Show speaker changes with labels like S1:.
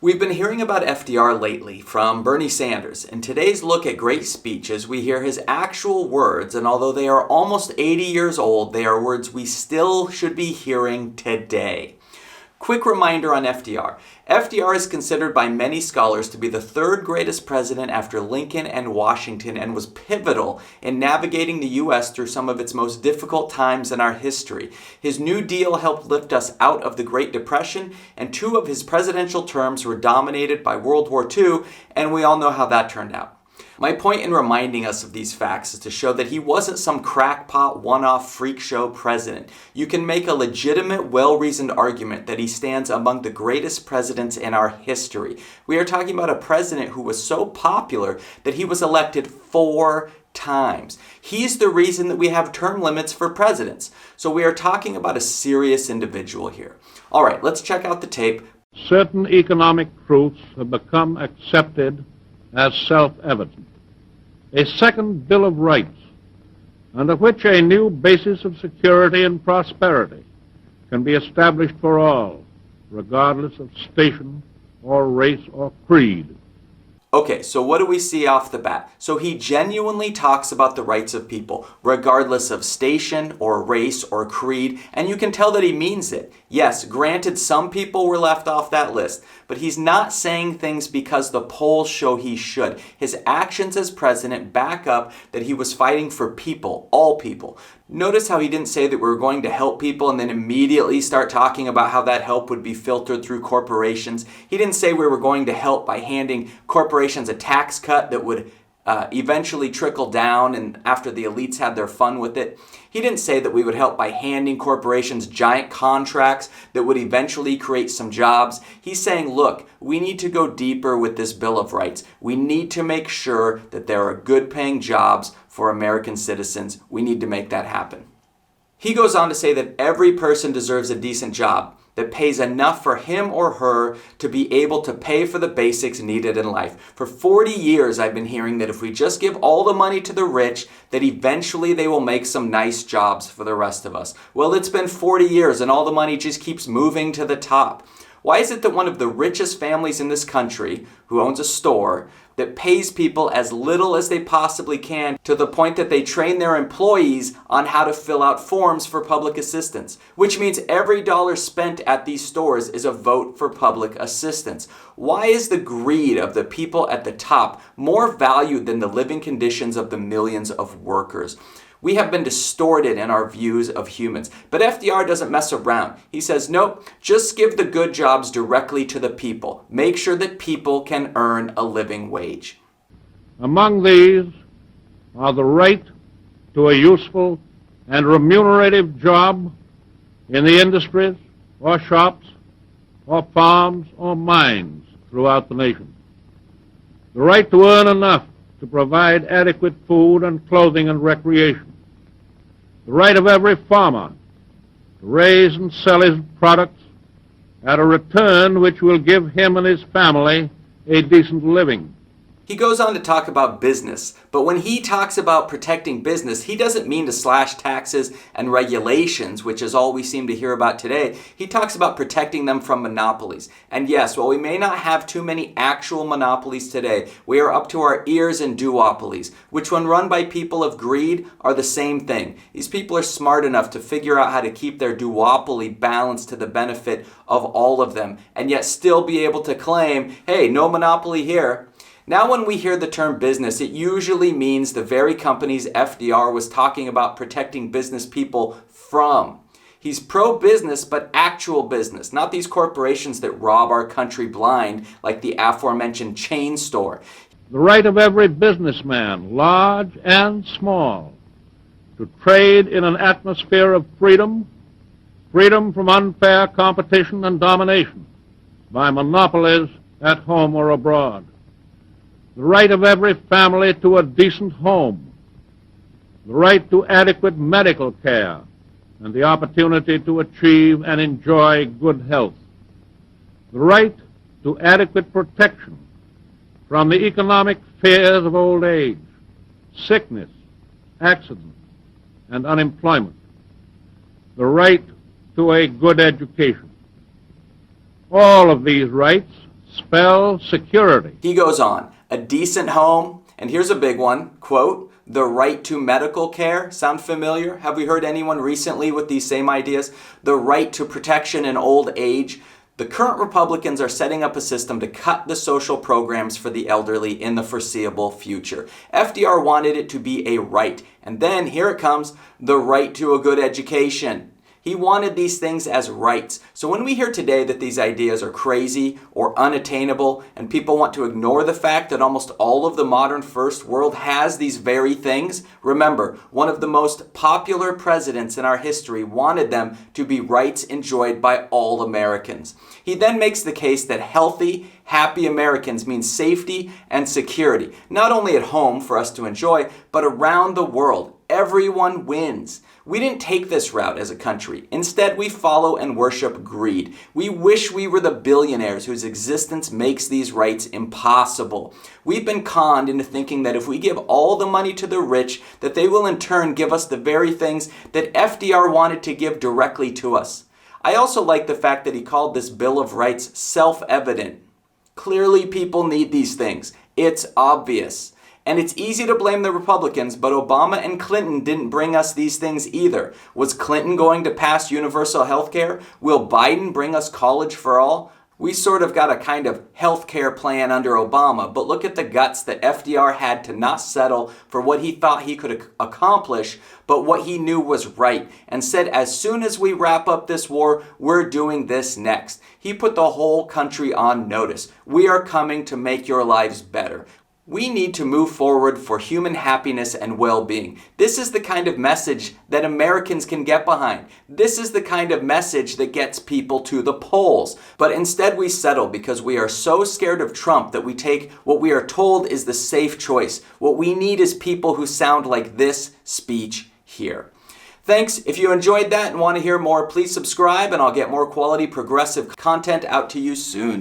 S1: We've been hearing about FDR lately from Bernie Sanders. In today's look at great speeches, we hear his actual words, and although they are almost 80 years old, they are words we still should be hearing today. Quick reminder on FDR. FDR is considered by many scholars to be the third greatest president after Lincoln and Washington, and was pivotal in navigating the U.S. through some of its most difficult times in our history. His New Deal helped lift us out of the Great Depression, and 2 of his presidential terms were dominated by World War II, and we all know how that turned out. My point in reminding us of these facts is to show that he wasn't some crackpot, one-off freak show president. You can make a legitimate, well-reasoned argument that he stands among the greatest presidents in our history. We are talking about a president who was so popular that he was elected 4 times. He's the reason that we have term limits for presidents. So we are talking about a serious individual here. All right, let's check out the tape.
S2: Certain economic truths have become accepted as self-evident. A second Bill of Rights, under which a new basis of security and prosperity can be established for all, regardless of station or race or creed.
S1: Okay, so what do we see off the bat? So he genuinely talks about the rights of people, regardless of station or race or creed, and you can tell that he means it. Yes, granted, some people were left off that list, but he's not saying things because the polls show he should. His actions as president back up that he was fighting for people, all people. Notice how he didn't say that we were going to help people and then immediately start talking about how that help would be filtered through corporations. He didn't say we were going to help by handing corporations a tax cut that would eventually trickle down and after the elites had their fun with it. He didn't say that we would help by handing corporations giant contracts that would eventually create some jobs. He's saying, look, we need to go deeper with this Bill of Rights. We need to make sure that there are good paying jobs for American citizens. We need to make that happen. He goes on to say that every person deserves a decent job that pays enough for him or her to be able to pay for the basics needed in life. For 40 years, I've been hearing that if we just give all the money to the rich, that eventually they will make some nice jobs for the rest of us. Well, it's been 40 years and all the money just keeps moving to the top. Why is it that one of the richest families in this country, who owns a store, that pays people as little as they possibly can to the point that they train their employees on how to fill out forms for public assistance, which means every dollar spent at these stores is a vote for public assistance? Why is the greed of the people at the top more valued than the living conditions of the millions of workers? We have been distorted in our views of humans. But FDR doesn't mess around. He says, nope, just give the good jobs directly to the people. Make sure that people can earn a living wage.
S2: Among these are the right to a useful and remunerative job in the industries or shops or farms or mines throughout the nation. The right to earn enough to provide adequate food and clothing and recreation. The right of every farmer to raise and sell his products at a return which will give him and his family a decent living.
S1: He goes on to talk about business, but when he talks about protecting business, he doesn't mean to slash taxes and regulations, which is all we seem to hear about today. He talks about protecting them from monopolies. And yes, while we may not have too many actual monopolies today, we are up to our ears in duopolies, which when run by people of greed are the same thing. These people are smart enough to figure out how to keep their duopoly balanced to the benefit of all of them, and yet still be able to claim, hey, no monopoly here. Now when we hear the term business, it usually means the very companies FDR was talking about protecting business people from. He's pro-business, but actual business, not these corporations that rob our country blind like the aforementioned chain store.
S2: The right of every businessman, large and small, to trade in an atmosphere of freedom, freedom from unfair competition and domination by monopolies at home or abroad. The right of every family to a decent home, the right to adequate medical care, and the opportunity to achieve and enjoy good health, the right to adequate protection from the economic fears of old age, sickness, accident, and unemployment, the right to a good education. All of these rights spell security.
S1: He goes on, a decent home, and here's a big one, quote, the right to medical care. Sound familiar? Have we heard anyone recently with these same ideas? The right to protection in old age. The current Republicans are setting up a system to cut the social programs for the elderly in the foreseeable future. FDR wanted it to be a right. And then here it comes, the right to a good education. He wanted these things as rights. So when we hear today that these ideas are crazy or unattainable and people want to ignore the fact that almost all of the modern first world has these very things, remember, one of the most popular presidents in our history wanted them to be rights enjoyed by all Americans. He then makes the case that healthy, happy Americans means safety and security, not only at home for us to enjoy, but around the world. Everyone wins. We didn't take this route as a country. Instead, we follow and worship greed. We wish we were the billionaires whose existence makes these rights impossible. We've been conned into thinking that if we give all the money to the rich, that they will in turn give us the very things that FDR wanted to give directly to us. I also like the fact that he called this Bill of Rights self-evident. Clearly, people need these things. It's obvious. And it's easy to blame the Republicans, but Obama and Clinton didn't bring us these things either. Was Clinton going to pass universal health care? Will Biden bring us college for all? We sort of got a kind of health care plan under Obama, but look at the guts that FDR had to not settle for what he thought he could accomplish, but what he knew was right, and said as soon as we wrap up this war, we're doing this next. He put the whole country on notice. We are coming to make your lives better. We need to move forward for human happiness and well-being. This is the kind of message that Americans can get behind. This is the kind of message that gets people to the polls. But instead we settle because we are so scared of Trump that we take what we are told is the safe choice. What we need is people who sound like this speech here. Thanks. If you enjoyed that and want to hear more, please subscribe and I'll get more quality progressive content out to you soon.